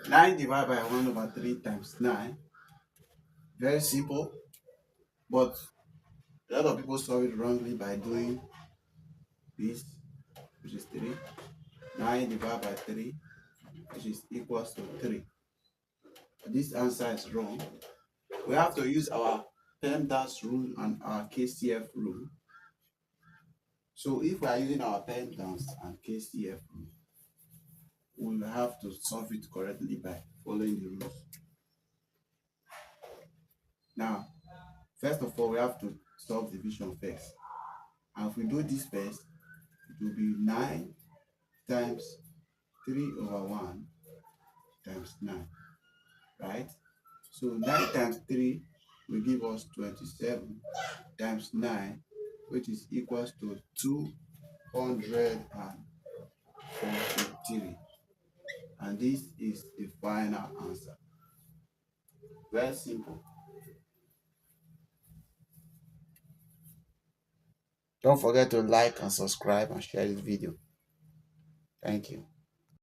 9 divided by 1 over 3 times 9. Very simple, but a lot of people solve it wrongly by doing this, which is 3. 9 divided by 3, which is equals to 3. This answer is wrong. We have to use our PEMDAS rule and our KCF rule. So if we are using our PEMDAS and KCF rule, we'll have to solve it correctly by following the rules. Now, first of all, we have to solve division first. And if we do this first, it will be 9 times 3 over 1 times 9, right? So 9 times 3 will give us 27 times 9, which is equals to 243. And this is the final answer. Very simple. Don't forget to like and subscribe and share this video. Thank you.